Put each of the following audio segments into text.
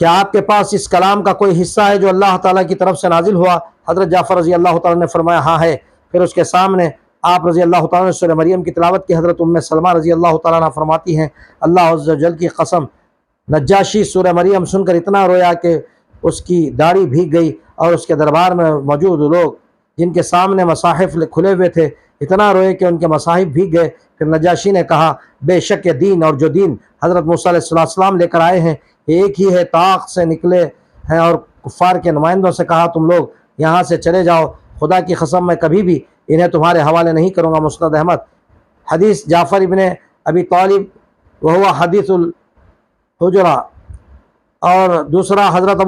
کیا آپ کے پاس اس کلام کا کوئی حصہ ہے جو اللہ تعالیٰ کی طرف سے نازل ہوا؟ حضرت جعفر رضی اللہ تعالیٰ نے فرمایا ہاں ہے۔ پھر اس کے سامنے آپ رضی اللہ تعالیٰ نے سورہ مریم کی تلاوت کی۔ حضرت ام سلمہ رضی اللہ تعالیٰ عنہ فرماتی ہیں اللہ عز و جل کی قسم، نجاشی سورہ مریم سن کر اتنا رویا کہ اس کی داڑھی بھیگ گئی، اور اس کے دربار میں موجود لوگ جن کے سامنے مصاحف کھلے ہوئے تھے اتنا روئے کہ ان کے مصاحف بھیگ گئے۔ پھر نجاشی نے کہا بے شک یہ دین اور جو دین حضرت موسیٰ علیہ السلام لے کر آئے ہیں یہ ایک ہی ہے، طاق سے نکلے ہیں۔ اور کفار کے نمائندوں سے کہا تم لوگ یہاں سے چلے جاؤ، خدا کی قسم میں کبھی بھی انہیں تمہارے حوالے نہیں کروں گا۔ مسند احمد۔ حدیث جعفر ابن ابی طالب وہو حدیث الحجرہ، اور دوسرا حضرت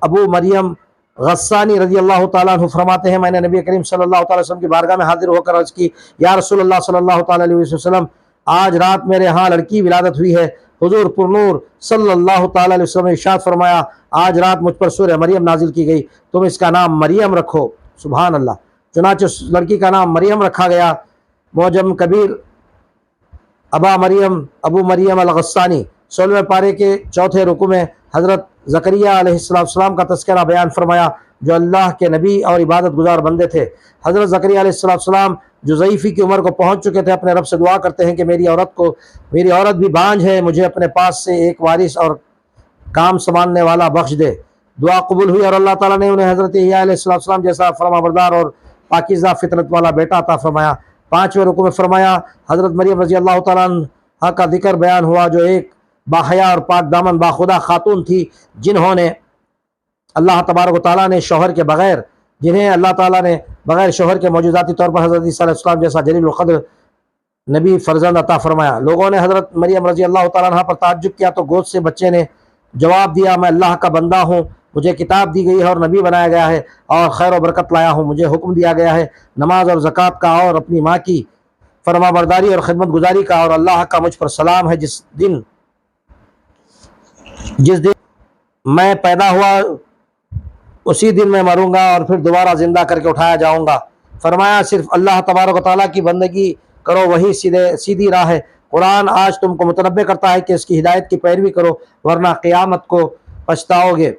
ابو مریم غسانی رضی اللہ تعالیٰ عنہ فرماتے ہیں میں نے نبی کریم صلی اللہ تعالیٰ وسلم کی بارگاہ میں حاضر ہو کر عرض کی یا رسول اللہ صلی اللہ تعالیٰ علیہ وسلم، آج رات میرے ہاں لڑکی ولادت ہوئی ہے۔ حضور پرنور صلی اللہ تعالیٰ علیہ وسلم نے ارشاد فرمایا آج رات مجھ پر سورہ مریم نازل کی گئی، تم اس کا نام مریم رکھو۔ سبحان اللہ۔ چنانچہ اس لڑکی کا نام مریم رکھا گیا۔ معجم کبیر ابو مریم الغسانی 16ویں پارے کے 4 رکوع میں حضرت زکریا علیہ السلام کا تذکرہ بیان فرمایا جو اللہ کے نبی اور عبادت گزار بندے تھے۔ حضرت زکریا علیہ السلام جو ضعیفی کی عمر کو پہنچ چکے تھے اپنے رب سے دعا کرتے ہیں کہ میری عورت بھی بانجھ ہے، مجھے اپنے پاس سے ایک وارث اور کام سنبھالنے والا بخش دے۔ دعا قبول ہوئی اور اللہ تعالیٰ نے انہیں حضرت یحییٰ علیہ السلام جیسا فرما بردار اور پاکیزہ فطرت والا بیٹا عطا فرمایا۔ 5ویں رکوع میں فرمایا حضرت مریم رضی اللہ تعالیٰ عنہ کا ذکر بیان ہوا جو ایک باحیا اور پاک دامن باخدا خاتون تھی جنہیں اللہ تعالیٰ نے بغیر شوہر کے معجزاتی طور پر حضرت عیسیٰ علیہ السلام جیسا جلیل القدر نبی فرزند عطا فرمایا۔ لوگوں نے حضرت مریم رضی اللہ تعالیٰ عنہ پر تعجب کیا تو گود سے بچے نے جواب دیا میں اللہ کا بندہ ہوں، مجھے کتاب دی گئی ہے اور نبی بنایا گیا ہے اور خیر و برکت لایا ہوں، مجھے حکم دیا گیا ہے نماز اور زکوٰۃ کا اور اپنی ماں کی فرما برداری اور خدمت گزاری کا، اور اللہ کا مجھ پر سلام ہے جس دن میں پیدا ہوا اسی دن میں مروں گا اور پھر دوبارہ زندہ کر کے اٹھایا جاؤں گا۔ فرمایا صرف اللہ تبارک و تعالیٰ کی بندگی کرو، وہی سیدھی راہ ہے۔ قرآن آج تم کو متنبع کرتا ہے کہ اس کی ہدایت کی پیروی کرو ورنہ قیامت کو پچھتاؤ گے۔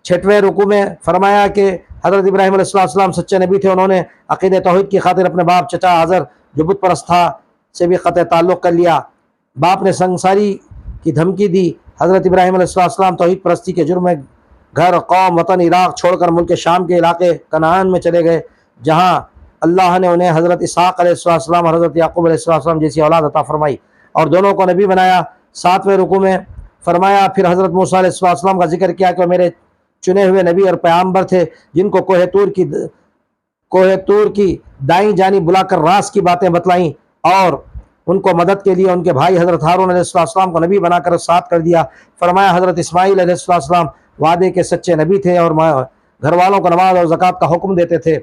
6ویں رکوع میں فرمایا کہ حضرت ابراہیم علیہ السلام سچے نبی تھے، انہوں نے عقیدہ توحید کی خاطر اپنے باپ چچا آزر جو بت پرست تھا سے بھی قطع تعلق کر لیا۔ باپ نے سنگساری کی دھمکی دی۔ حضرت ابراہیم علیہ السلام توحید پرستی کے جرم میں گھر، قوم، وطن عراق چھوڑ کر ملک شام کے علاقے کنعان میں چلے گئے، جہاں اللہ نے انہیں حضرت اسحاق علیہ السلام اور حضرت یعقوب علیہ السلام جیسی اولاد عطا فرمائی اور دونوں کو نبی بنایا۔ 7ویں رکوع میں فرمایا پھر حضرت موسیٰ علیہ السلام کا ذکر کیا کہ وہ میرے چنے ہوئے نبی اور پیغمبر تھے جن کو کوہ طور کی دائیں جانب بلا کر راز کی باتیں بتلائیں اور ان کو مدد کے لیے ان کے بھائی حضرت ہارون علیہ السلام کو نبی بنا کر ساتھ کر دیا۔ فرمایا حضرت اسماعیل علیہ السلام وعدے کے سچے نبی تھے اور گھر والوں کو نماز اور زکوٰۃ کا حکم دیتے تھے۔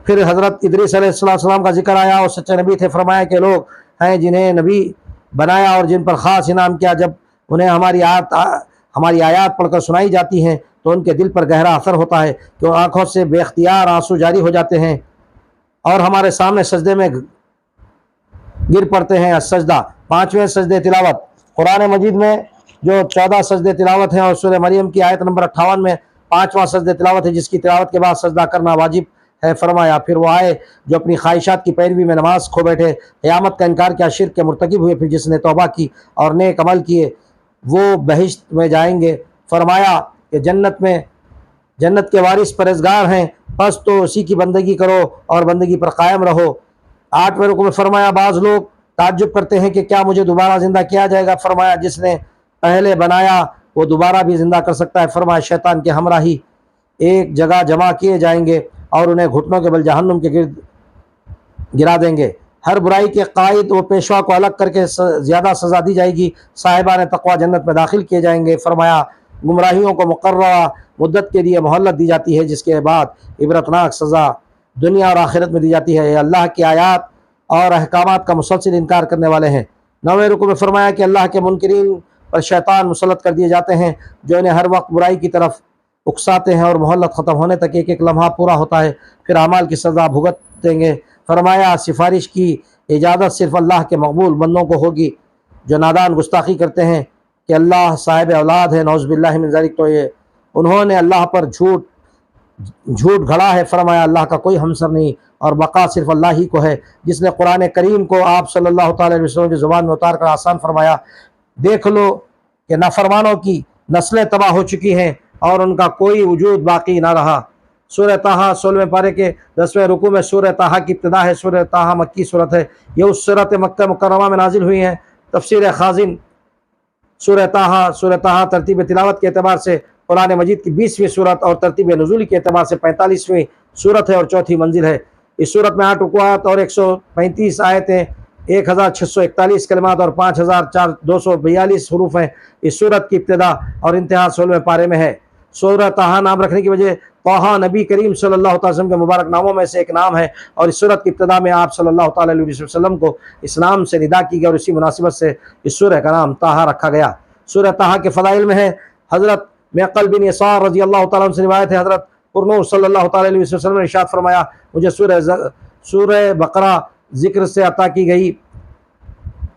پھر حضرت ادریس علیہ السلام کا ذکر آیا اور سچے نبی تھے۔ فرمایا کہ لوگ ہیں جنہیں نبی بنایا اور جن پر خاص انعام کیا، جب انہیں ہماری آیات پڑھ کر سنائی جاتی ہیں تو ان کے دل پر گہرا اثر ہوتا ہے کہ آنکھوں سے بے اختیار آنسو جاری ہو جاتے ہیں اور ہمارے سامنے سجدے میں گر پڑتے ہیں۔ السجدہ 5ویں سجدے تلاوت۔ قرآن مجید میں جو 14 سجدے تلاوت ہیں اور سورہ مریم کی آیت نمبر 58 میں 5واں سجدے تلاوت ہے جس کی تلاوت کے بعد سجدہ کرنا واجب ہے۔ فرمایا پھر وہ آئے جو اپنی خواہشات کی پیروی میں نماز کھو بیٹھے، قیامت کا انکار کیا، شرک کے مرتکب ہوئے، پھر جس نے توبہ کی اور نیک عمل کیے وہ بہشت میں جائیں گے۔ فرمایا کہ جنت کے وارث پرہیزگار ہیں، پس تو اسی کی بندگی کرو اور بندگی پر قائم رہو۔ 8ویں رکوع میں فرمایا بعض لوگ تعجب کرتے ہیں کہ کیا مجھے دوبارہ زندہ کیا جائے گا؟ فرمایا جس نے پہلے بنایا وہ دوبارہ بھی زندہ کر سکتا ہے۔ فرمایا شیطان کے ہمراہی ایک جگہ جمع کیے جائیں گے اور انہیں گھٹنوں کے بل جہنم کے گرد گرا دیں گے۔ ہر برائی کے قائد و پیشوا کو الگ کر کے زیادہ سزا دی جائے گی۔ صاحبان تقویٰ جنت میں داخل کیے جائیں گے۔ فرمایا گمراہیوں کو مقررہ مدت کے لیے مہلت دی جاتی ہے جس کے بعد عبرتناک سزا دنیا اور آخرت میں دی جاتی ہے۔ یہ اللہ کی آیات اور احکامات کا مسلسل انکار کرنے والے ہیں۔ 9ویں رکوع میں فرمایا کہ اللہ کے منکرین پر شیطان مسلط کر دیے جاتے ہیں جو انہیں ہر وقت برائی کی طرف اکساتے ہیں اور مہلت ختم ہونے تک ایک ایک لمحہ پورا ہوتا ہے، پھر اعمال کی سزا بھگت دیں گے۔ فرمایا سفارش کی اجازت صرف اللہ کے مقبول بندوں کو ہوگی۔ جو نادان گستاخی کرتے ہیں کہ اللہ صاحب اولاد ہے، نعوذ باللہ من ذالک، تو یہ انہوں نے اللہ پر جھوٹ گھڑا ہے۔ فرمایا اللہ کا کوئی ہمسر نہیں اور بقا صرف اللہ ہی کو ہے، جس نے قرآن کریم کو آپ صلی اللہ تعالی علیہ وسلم کی زبان میں اتار کر آسان فرمایا۔ دیکھ لو کہ نافرمانوں کی نسلیں تباہ ہو چکی ہیں اور ان کا کوئی وجود باقی نہ رہا۔ سورہ طٰہٰ 16ویں پارے کے 10ویں رکوع میں سورہ طٰہٰ کی ابتدا ہے۔ سورہ طٰہٰ مکی صورت ہے، یہ اس صورت مکہ مکرمہ میں نازل ہوئی ہیں۔ تفسیر خازن سورہ طٰہٰ ترتیب تلاوت کے اعتبار سے قرآن مجید کی 20ویں صورت اور ترتیب نزول کے اعتبار سے 45ویں صورت ہے اور چوتھی منزل ہے۔ اس صورت میں 8 رکوعات اور 135 آیتیں، 1641 کلمات اور 5242 حروف ہیں۔ اس صورت کی ابتدا اور انتہا 16ویں پارے میں ہے۔ سورہ طٰہٰ نام رکھنے کی وجہ طٰہٰ نبی کریم صلی اللہ تعالی وسلم کے مبارک ناموں میں سے ایک نام ہے، اور اس صورت کی ابتدا میں آپ صلی اللہ تعالی علیہ وسلم کو اس نام سے ندا کی گئی اور اسی مناسبت سے اس سورہ کا نام طٰہٰ رکھا گیا۔ سورہ طٰہٰ کے فضائل میں ہے حضرت معقل بن یسار رضی اللہ تعالیٰ عنہ سے روایت ہے، حضرت پرنور صلی اللہ تعالی علیہ وسلم نے ارشاد فرمایا، مجھے سورہ بقرہ ذکر سے عطا کی گئی،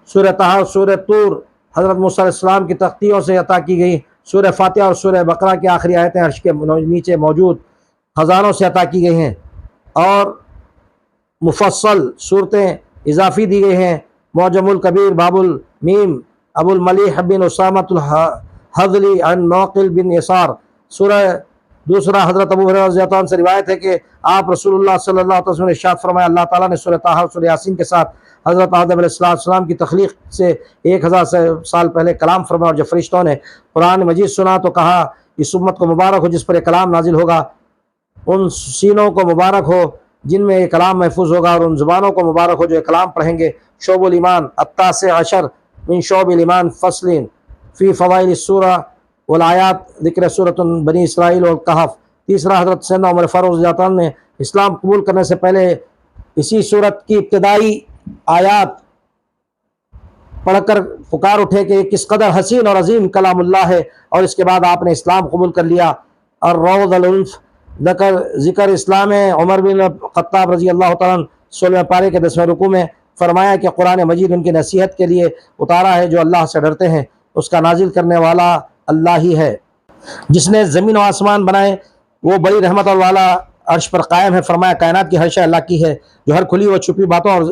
سورہ طٰہٰ، سورہ طور حضرت موسیٰ علیہ السلام کی تختیوں سے عطا کی گئی، سورہ فاتحہ اور سورہ بقرہ کی آخری آیتیں عرش کے نیچے موجود خزانوں سے عطا کی گئی ہیں، اور مفصل صورتیں اضافی دی گئی ہیں۔ معجم الکبیر باب المیم ابو الملیح بن اسامۃ الحضلی عن معقل بن یسار۔ سورہ دوسرا حضرت ابو ہریرہ رضی اللہ عنہ سے روایت ہے کہ آپ رسول اللہ صلی اللہ علیہ وسلم نے ارشاد فرمایا، اللہ تعالیٰ نے سورہ طٰہٰ اور سورہ یاسین کے ساتھ حضرت آدم علیہ السلام کی تخلیق سے 1000 سال پہلے کلام فرمایا، اور جب فرشتوں نے قرآن مجید سنا تو کہا، اس امت کو مبارک ہو جس پر یہ کلام نازل ہوگا، ان سینوں کو مبارک ہو جن میں یہ کلام محفوظ ہوگا، اور ان زبانوں کو مبارک ہو جو یہ کلام پڑھیں گے۔ شعب الایمان 18 من شعب الایمان فصل فی فضائل السورہ والآیات، ذکر سورۃ بنی اسرائیل والکہف۔ تیسرا حضرت سیدنا عمر فاروق رضی اللہ عنہ نے اسلام قبول کرنے سے پہلے اسی سورت کی ابتدائی آیات پڑھ کر پکار اٹھے کہ یہ کس قدر حسین اور عظیم کلام اللہ ہے، اور اس کے بعد آپ نے اسلام قبول کر لیا۔ اور روض الانف ذکر اسلام عمر بن خطاب رضی اللہ تعالیٰ 16ویں پارے کے 10ویں رکوع میں فرمایا کہ قرآن مجید ان کی نصیحت کے لیے اتارا ہے، جو اللہ سے ڈرتے ہیں اس کا نازل کرنے والا اللہ ہی ہے۔ جس نے زمین و آسمان بنائے وہ بڑی رحمت اور والا عرش پر قائم ہے۔ فرمایا کائنات کی ہر شے اللہ کی ہے، جو ہر کھلی و چھپی باتوں اور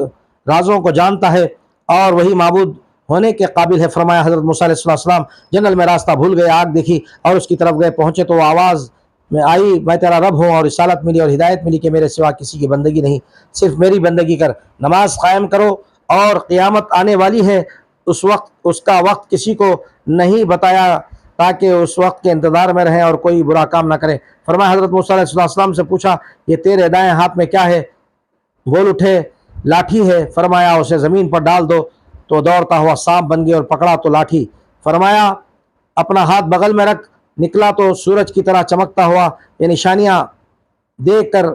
رازوں کو جانتا ہے اور وہی معبود ہونے کے قابل ہے۔ فرمایا حضرت موسیٰ علیہ السلام جنگل میں راستہ بھول گئے، آگ دیکھی اور اس کی طرف گئے، پہنچے تو وہ آواز میں آئی، میں تیرا رب ہوں، اور رسالت ملی اور ہدایت ملی کہ میرے سوا کسی کی بندگی نہیں، صرف میری بندگی کر، نماز قائم کرو، اور قیامت آنے والی ہے، اس کا وقت کسی کو نہیں بتایا تاکہ اس وقت کے انتظار میں رہیں اور کوئی برا کام نہ کرے۔ فرمایا حضرت موسیٰ علیہ السلام سے پوچھا، یہ تیرے دائیں ہاتھ میں کیا ہے؟ بول اٹھے، لاٹھی ہے۔ فرمایا اسے زمین پر ڈال دو، تو دوڑتا ہوا سانپ بن گئی، اور پکڑا تو لاٹھی۔ فرمایا اپنا ہاتھ بغل میں رکھ، نکلا تو سورج کی طرح چمکتا ہوا۔ یہ نشانیاں دیکھ کر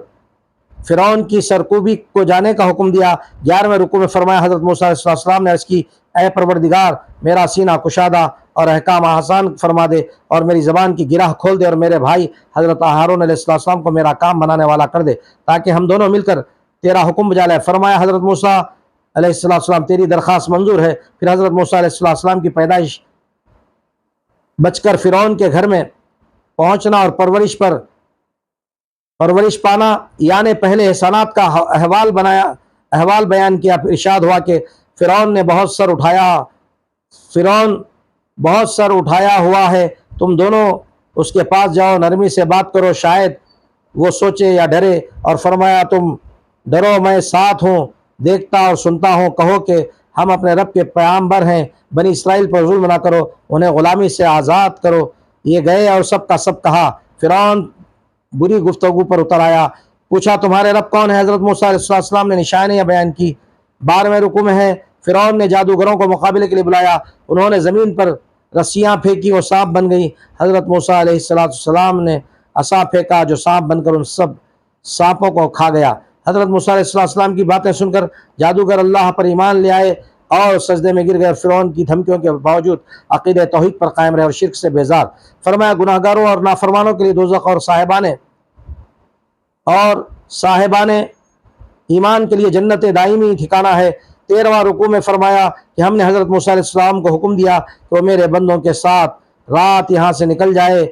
فرعون کی سرکوبی کو جانے کا حکم دیا۔ 11ویں رکوع میں فرمایا حضرت موسیٰ علیہ السلام نے عرض کی، اے پروردگار، میرا سینہ کشادہ اور احکام آسان فرما دے، اور میری زبان کی گرہ کھول دے، اور میرے بھائی حضرت ہارون علیہ السلام کو میرا کام بنانے والا کر دے، تاکہ ہم دونوں مل کر تیرا حکم بجا لیں۔ فرمایا حضرت موسیٰ علیہ السلام تیری درخواست منظور ہے۔ پھر حضرت موسیٰ علیہ السلام کی پیدائش بچ کر فرعون کے گھر میں پہنچنا اور پرورش پانا، یعنی پہلے احسانات کا احوال بیان کیا۔ پھر ارشاد ہوا کہ فرعون بہت سر اٹھایا ہوا ہے، تم دونوں اس کے پاس جاؤ، نرمی سے بات کرو، شاید وہ سوچے یا ڈرے۔ اور فرمایا تم ڈرو، میں ساتھ ہوں، دیکھتا اور سنتا ہوں، کہو کہ ہم اپنے رب کے پیغمبر ہیں، بنی اسرائیل پر ظلم نہ کرو، انہیں غلامی سے آزاد کرو۔ یہ گئے اور سب کا سب کہا۔ فرعون بری گفتگو پر اتر آیا، پوچھا تمہارے رب کون ہے؟ حضرت موسیٰ علیہ السلام نے نشانیاں بیان کی۔ 12ویں رکوع میں ہے، فرعون نے جادوگروں کو مقابلے کے لیے بلایا، انہوں نے زمین پر رسیاں پھینکی، وہ سانپ بن گئی۔ حضرت موسیٰ علیہ السلام نے عصا پھینکا جو سانپ بن کر ان سب سانپوں کو کھا گیا۔ حضرت موسیٰ علیہ السلام کی باتیں سن کر جادوگر اللہ پر ایمان لے آئے اور سجدے میں گر گئے۔ فرعون کی دھمکیوں کے باوجود عقیدہ توحید پر قائم رہے اور شرک سے بیزار۔ فرمایا گناہگاروں اور نافرمانوں کے لیے دوزخ اور صاحبان ایمان کے لیے جنت دائمی ٹھکانہ ہے۔ 13واں رکوع میں فرمایا کہ ہم نے حضرت موسیٰ علیہ السلام کو حکم دیا کہ وہ میرے بندوں کے ساتھ رات یہاں سے نکل جائے،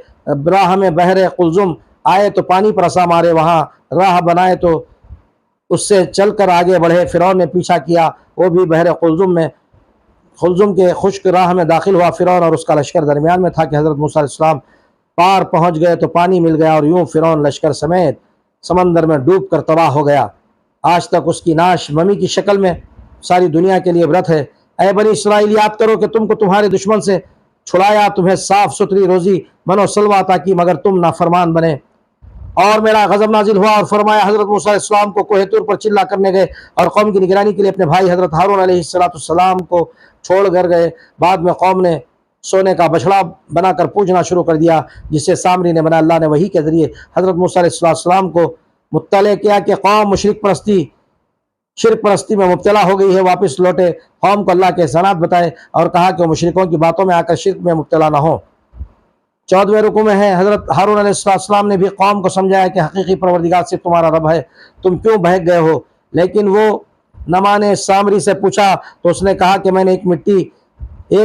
راہ میں بحر قلزم آئے تو پانی پر عصا مارے، وہاں راہ بنائے تو اس سے چل کر آگے بڑھے۔ فرعون نے پیچھا کیا، وہ بھی بحر قلزم کے خشک راہ میں داخل ہوا۔ فرعون اور اس کا لشکر درمیان میں تھا کہ حضرت موسیٰ علیہ السلام پار پہنچ گئے تو پانی مل گیا، اور یوں فرعون لشکر سمیت سمندر میں ڈوب کر تباہ ہو گیا۔ آج تک اس کی نعش ممی کی شکل میں ساری دنیا کے لیے عبرت ہے۔ اے بنی اسرائیل، یاد کرو کہ تم کو تمہارے دشمن سے چھڑایا، تمہیں صاف ستھری روزی من و سلوہ عطا کی، مگر تم نافرمان بنے، اور میرا غضب نازل ہوا۔ اور فرمایا حضرت موسیٰ علیہ السلام کو کوہ طور پر چلا کرنے گئے، اور قوم کی نگرانی کے لیے اپنے بھائی حضرت ہارون علیہ السلام کو چھوڑ کر گئے۔ بعد میں قوم نے سونے کا بچڑا بنا کر پوجنا شروع کر دیا، جسے سامری نے بنایا۔ اللہ نے وحی کے ذریعے حضرت موسیٰ علیہ السلام کو مطلع کیا کہ قوم شرک پرستی میں مبتلا ہو گئی ہے، واپس لوٹے، قوم کو اللہ کے احسانات بتائے، اور کہا کہ وہ مشرکوں کی باتوں میں آ کر شرک میں مبتلا نہ ہو۔ 14ویں رکوع میں ہے، حضرت ہارون علیہ السلام نے بھی قوم کو سمجھایا کہ حقیقی پروردگار صرف تمہارا رب ہے، تم کیوں بہک گئے ہو؟ لیکن وہ نہ مانے۔ سامری سے پوچھا تو اس نے کہا کہ میں نے ایک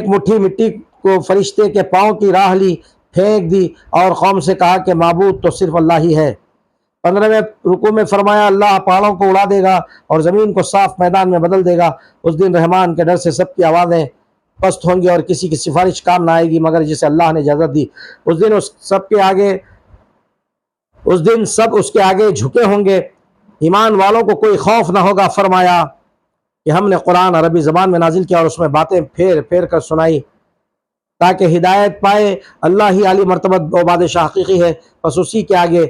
مٹھی مٹی کو فرشتے کے پاؤں کی راہ لی، پھینک دی، اور قوم سے کہا کہ معبود تو صرف اللہ ہی ہے۔ 15ویں رکوع میں فرمایا اللہ پہاڑوں کو اڑا دے گا اور زمین کو صاف میدان میں بدل دے گا۔ اس دن رحمان کے ڈر سے سب کی آوازیں پست ہوں گی، اور کسی کی سفارش کام نہ آئے گی مگر جسے اللہ نے اجازت دی۔ اس دن سب اس کے آگے جھکے ہوں گے، ایمان والوں کو کوئی خوف نہ ہوگا۔ فرمایا کہ ہم نے قرآن عربی زبان میں نازل کیا اور اس میں باتیں پھیر پھیر کر سنائی تاکہ ہدایت پائے۔ اللہ ہی عالی مرتبت و بادشاہ حقیقی ہے، بس اسی کے آگے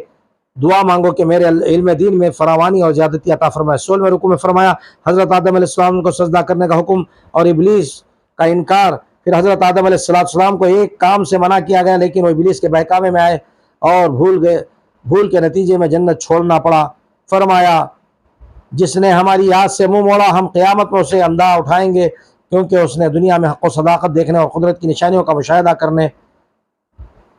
دعا مانگو کہ میرے علم دین میں فراوانی اور زیادتی عطا فرمائے۔ 16ویں رکوع میں فرمایا حضرت آدم علیہ السلام کو سجدہ کرنے کا حکم اور ابلیس کا انکار۔ پھر حضرت آدم علیہ السلام کو ایک کام سے منع کیا گیا، لیکن وہ ابلیس کے بہکاوے میں آئے اور بھول کے نتیجے میں جنت چھوڑنا پڑا۔ فرمایا جس نے ہماری یاد سے منہ موڑا، ہم قیامت میں اسے اندھا اٹھائیں گے، کیونکہ اس نے دنیا میں حق و صداقت دیکھنے اور قدرت کی نشانیوں کا مشاہدہ کرنے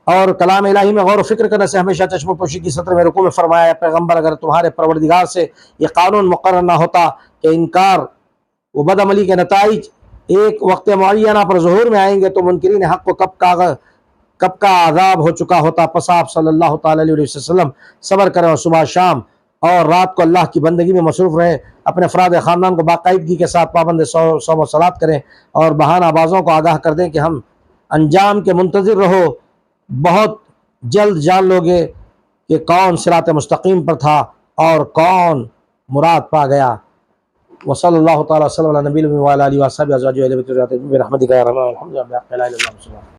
اور کلام الہی میں غور و فکر کرنے سے ہمیشہ چشم پوشی کی۔ 17ویں رکوع میں فرمایا پیغمبر، اگر تمہارے پروردگار سے یہ قانون مقرر نہ ہوتا کہ انکار و بد عملی کے نتائج ایک وقت معینہ پر ظہور میں آئیں گے تو منکرین حق کو کب کا عذاب ہو چکا ہوتا۔ پس آپ صلی اللہ تعالی علیہ وسلم صبر کریں اور صبح شام اور رات کو اللہ کی بندگی میں مصروف رہیں، اپنے افراد خاندان کو باقاعدگی کے ساتھ پابند صوم و صلات کریں، اور بہانہ بازوں کو آگاہ کر دیں کہ ہم انجام کے منتظر رہو، بہت جلد جان لو گے کہ کون صراط مستقیم پر تھا اور کون مراد پا گیا۔ وصلی اللہ تعالی وسلم علی نبی وعلی آلہ وصحبہ ازواجہ برحمتک یا ارحم الراحمین۔